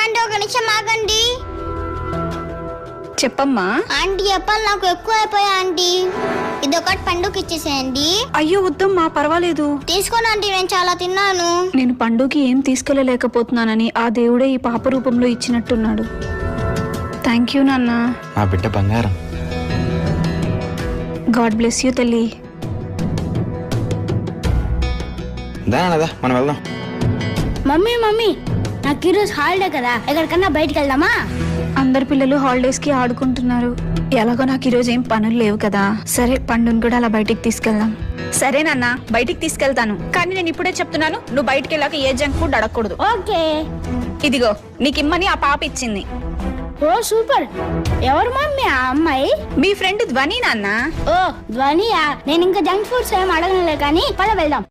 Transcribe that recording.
Aunty ఒక నిమిషం ఆగండి. చెప్పమ్మా. ఆంటీ చెప్పాలి, నాకు ఎక్కువ అయిపోయా ఆంటీ. ఇది ఒకటి పండుగకి ఇచ్చేసేయండి. అయ్యో వద్దమ్మా, పర్వాలేదు. తీసుకోండి ఆంటీ, నేను చాలా తిన్నాను. నేను పండుగకి ఏం తీసుకెళ్ళలేకపోతున్నానని ఆ దేవుడే ఈ పాప రూపంలో ఇచ్చినట్టున్నాడు. థ్యాంక్ యూ నాన్న. నా బిడ్డ బంగారం. గాడ్ బ్లెస్ యూ తల్లి. దానదా మనం వెళ్దాం. మమ్మీ నాకు ఈరోజు హాలిడే కదా, ఎక్కడికన్నా బయటికి వెళ్దామా? అందరు పిల్లలు హాలిడేస్ కి ఆడుకుంటున్నారు. ఎలాగో నాకు ఈరోజు ఏం పనులు లేవు కదా. సరే, పండుని కూడా అలా బయటికి తీసుకెళ్దాం. సరే నాన్న, బయటికి తీసుకెళ్తాను. కానీ నేను ఇప్పుడే చెప్తున్నాను, నువ్వు బయటికి వెళ్ళాక ఏ జంక్ ఫుడ్ అడగకూడదు. ఓకే. ఇదిగో నీకిమ్మని ఆ పాప ఇచ్చింది. ఓ సూపర్. ఎవరు మమ్మీ ఆ అమ్మాయి? మీ ఫ్రెండ్ ధ్వని నాన్న. ఓ ధ్వనియా? నేను ఇంకా జంక్ ఫుడ్స్ ఏం అడగనులే, కానీ పద వెళ్దాం.